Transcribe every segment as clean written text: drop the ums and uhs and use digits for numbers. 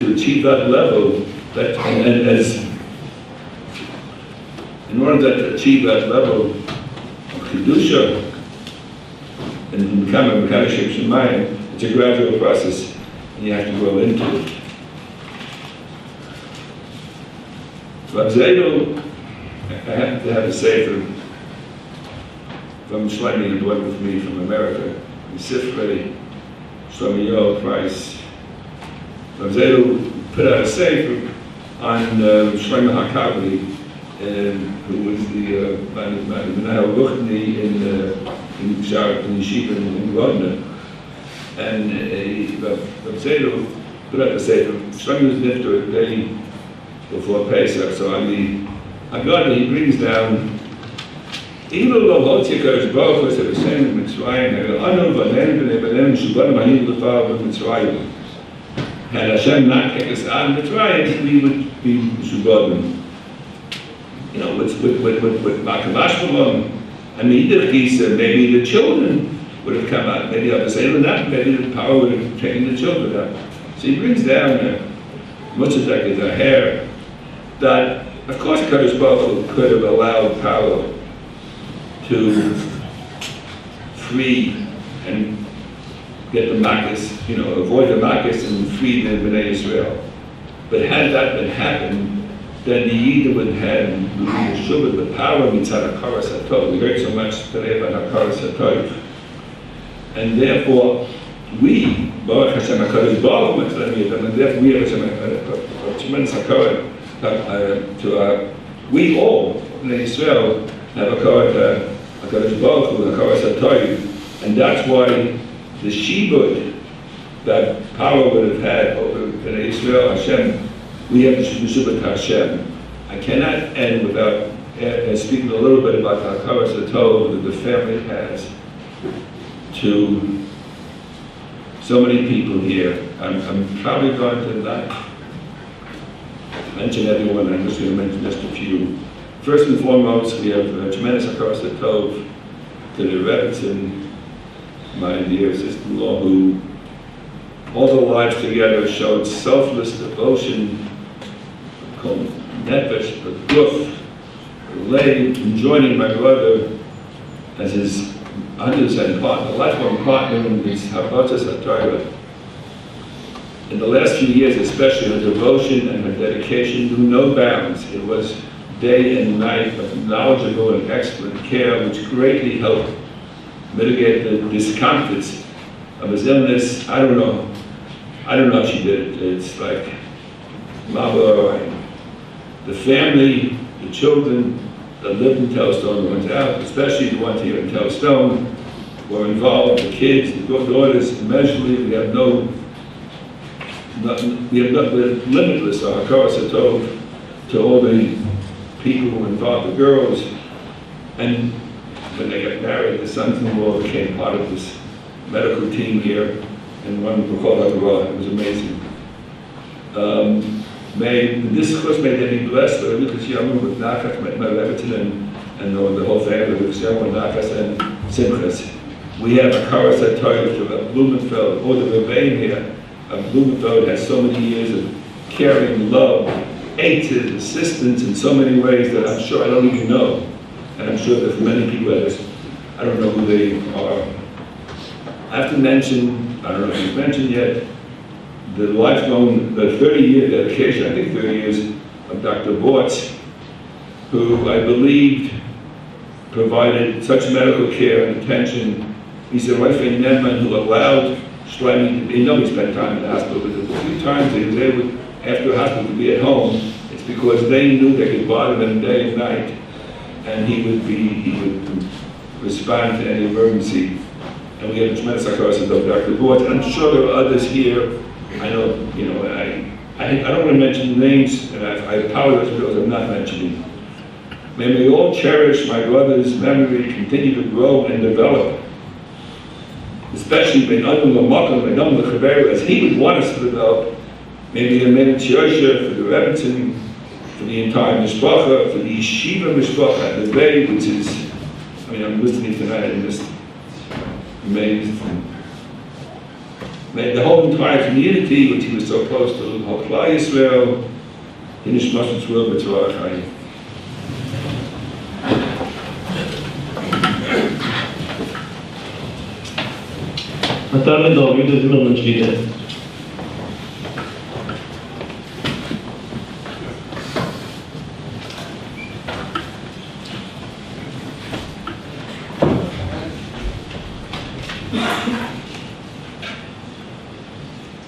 to achieve that level, in order to achieve that level of Kedusha and become a Mekadeshim Shemayim, it's a gradual process and you have to grow into it. But Zaydo, I happen to have a sefer from Shlomi, who bought with me from America, the Sifrei, Shlomi Yoel Price. Rabbi Zaydo put out a sefer on Shlomi HaKavli, who was the Menahel Ruchni in Yeshiva in Rodna. And Rabbi Zaydo put out a sefer. Shlomi was nifter a day before Pesach, so on the Haggadah he brings down, even though Hotzi HaKadosh Baruch Hu said the same in Mitzrayim, Anu v'anen b'nei b'nem shubanim hayim l'far b'Mitzrayim. Had Hashem not kicked us out of Mitzrayim, we would be shubanim. You know, with Makabash B'lam, and Meidach Gisa, maybe the children would have come out, maybe I'll say not, maybe the power would have taken the children out. So he brings down much of that is a hair, that of course Kadosh Baruch Hu could have allowed power to free and get the Makkos, avoid the Makkos and free the Bnei Israel. But had that been happened, then the Yidden would have the Shubba, the power mitzad HaKaras HaTov. We heard so much today about HaKaras HaTov. And therefore, we, Baruch Hashem HaKadosh Baruch Hu, and therefore we have a tremendous HaKaras to we all, Bnei Israel, have HaKadosh Baruch Hu, HaKaras HaTov. And that's why the shibud that power would have had over Bnei Israel, Hashem, we have the shibud Hashem. I cannot end without speaking a little bit about the HaKaras HaTov that the family has to so many people here. I'm probably going to not mention everyone, I'm just going to mention just a few. First and foremost, we have a tremendous HaKaras HaTov to the Rebbe, my dear sister-in-law, who all their lives together showed selfless devotion, called Neveh, the Guf, lay in joining my brother as his 100% partner, lifelong partner in this Havatas HaTorah. In the last few years, especially, her devotion and her dedication knew no bounds. It was day and night of knowledgeable and excellent care, which greatly helped mitigate the discomforts of his illness. I don't know how she did it. It's like Mama, the family, the children that lived in Telstone went out, especially the ones here in Telstone, were involved. The kids, the daughters, immeasurably. We have limitless HaKaras HaTov to all the people who involved, the girls, and when they got married, the sons-in-law became part of this medical team here, and one we called Rabbi. It was amazing. This of course made them blessed, but Lucas Yamu with Nachas, my Levitin, and the whole family, Lucas Yamu, Nachas, and Simchas. We have a HaKaras HaTorah of Blumenfeld, or the Rabbi here. Blumenfeld has so many years of caring, love, aid, assistance in so many ways that I'm sure I don't even know. And I'm sure that for many people, I don't know who they are. I have to mention, I don't know if you've mentioned yet, the 30-year dedication, I think 30 years, of Dr. Bortz, who I believed provided such medical care and attention. He's a Rafi Nedman who allowed Shlomi, he spent time in the hospital, but a few times he was able, after the hospital, to be at home. It's because they knew they could bother him day and night, and he would respond to any emergency. And we have a tremendous HaKaras HaTov of Dr. Bortz. I'm sure there are others here. I know, I don't want to mention names, and I apologize for those I'm not mentioning. May we all cherish my brother's memory, continue to grow and develop, especially as he would want us to develop. Maybe a minute Yosha for the Rebbetzin, for the entire Mishpacha, for the Yeshiva Mishpacha, the Neveh, which is, I'm listening tonight and just amazed. May the whole entire community, which he was so close to, the whole Klal Yisrael, in his Moshe Tzvul B'Tzvah Chayim. Matar mit David, das immer noch steht.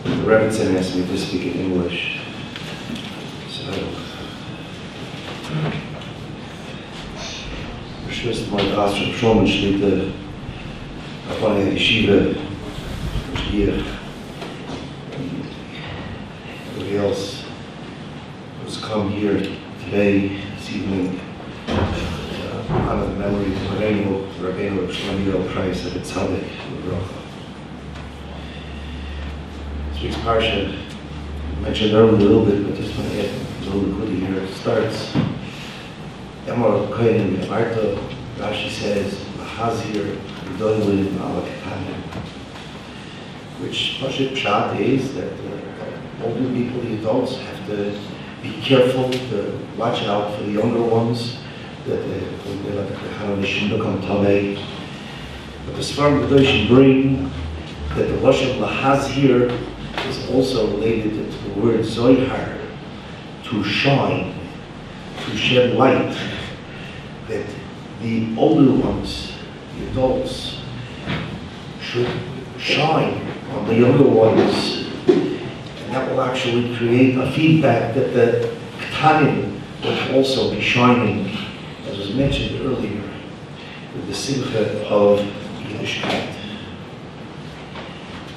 The Rabbi asked me to speak in English. So, Rishmas Mar Asher Shlomo Shlita, Rabbi Yeshiva, here, everybody else who's come here today, this evening, honor the memory of Rabbeinu Shlomo Price at Tzaddik, Baruch. This week's parsha, I mentioned earlier a little bit, but just want to get a little quickly here. It starts, Yamar Kohen Marta, Rashi says, Mahazir, Gedolim, Alakatanim. Which Pashut Pshat is that older people, the adults, have to be careful to watch out for the younger ones, that they shouldn't become tamei. But the Sfarim Kedoshim bring that the Lashon Lahazir is also related to the word Zohar, to shine, to shed light, that the older ones, the adults, should shine on the younger ones, and that will actually create a feedback that the Ketanim will also be shining, as was mentioned earlier, with the simcha of Yiddishkeit.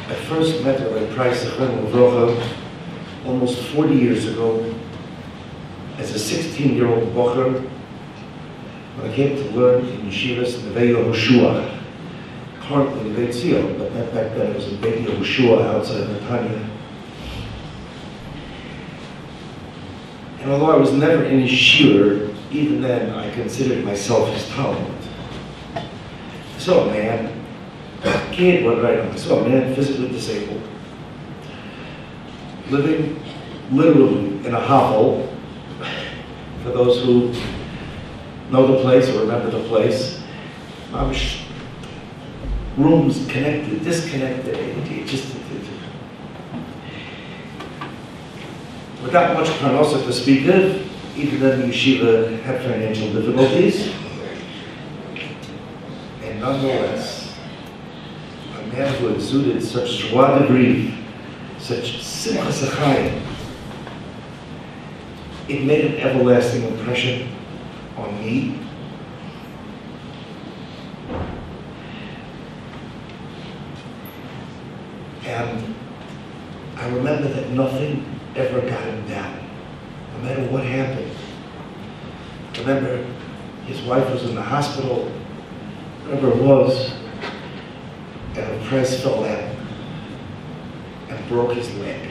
I first met Rabbi Price almost 40 years ago as a 16-year-old bocher when I came to learn in Yeshivas Neveh, currently in Beit Zion, but back then it was in Beit Yehoshua outside of Netanya. And although I was never in his shiur, even then I considered myself his talmud. I saw a man, a kid went right on, I saw a man physically disabled, living literally in a hovel. For those who know the place or remember the place, rooms connected, disconnected, without much parnasa to speak of. Even then the yeshiva had financial difficulties. And nonetheless, a man who exuded such joie de vivre, such simchas achayim, it made an everlasting impression on me. And I remember that nothing ever got him down, no matter what happened. I remember his wife was in the hospital, wherever it was, and the press fell down and broke his leg.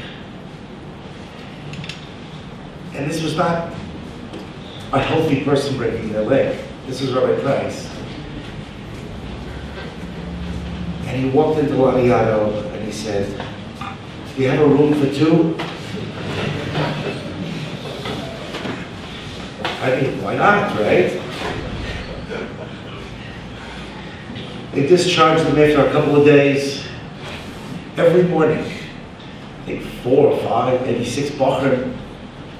And this was not a healthy person breaking their leg. This was Rabbi Price. And he walked into Laniado and he said, "Do you have a room for two?" I mean, why not, right? They discharged him after a couple of days. Every morning, I think 4 or 5, maybe 6 bacher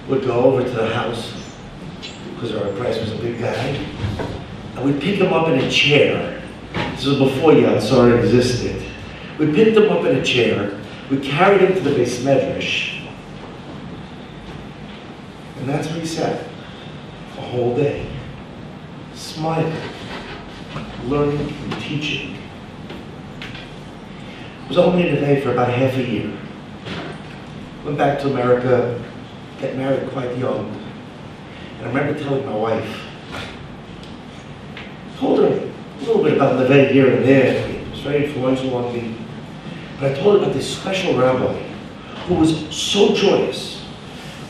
would go over to the house, because our Price was a big guy, and we'd pick him up in a chair. This was before Yad Sarah existed. We picked him up in a chair, we carried him to the Beis Medrash, and that's where he sat a whole day, smiling, learning and teaching. I was only in Neveh for about half a year. Went back to America, got married quite young. And I remember telling my wife, told her a little bit about Neveh here and there. It was very influential on me. But I told her about this special rabbi who was so joyous.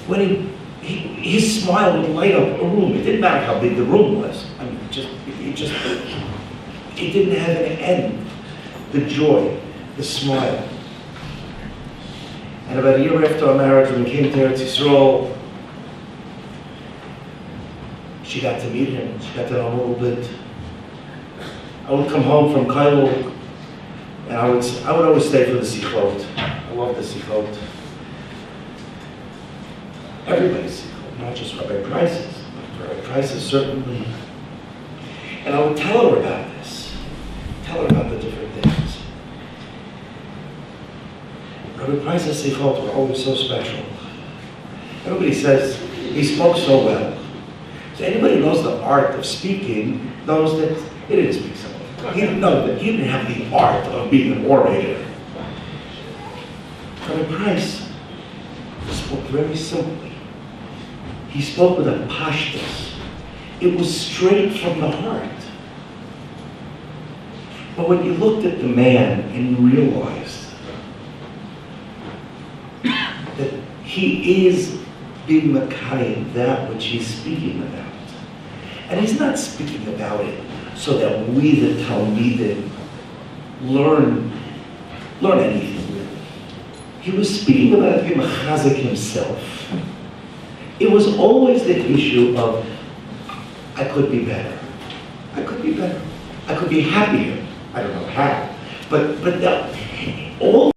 When his smile would light up a room. It didn't matter how big the room was. I mean, it didn't have an end. The joy, the smile. And about a year after our marriage, when we came to Eretz Yisrael, she got to meet him. She got to know him a little bit. I would come home from Kailo, and I would always stay for the sichot. I love the sichot. Everybody's sichot, not just Rabbi Price's. Rabbi Price's certainly. And I would tell her about this. Tell her about the different things. Rabbi Price's sichot were always so special. Everybody says he spoke so well. So anybody who knows the art of speaking knows that he didn't speak so well. He didn't know that he didn't have the art of being an orator. Rabbi Price spoke very simply. He spoke with a pashtus. It was straight from the heart. But when you looked at the man and you realized that he is being Mekayim, that which he's speaking about. And he's not speaking about it so that we, the Talmidim, learn anything really. He was speaking about it to be Mechazik himself. It was always the issue of, I could be better. I could be better. I could be happier. I don't know how. But all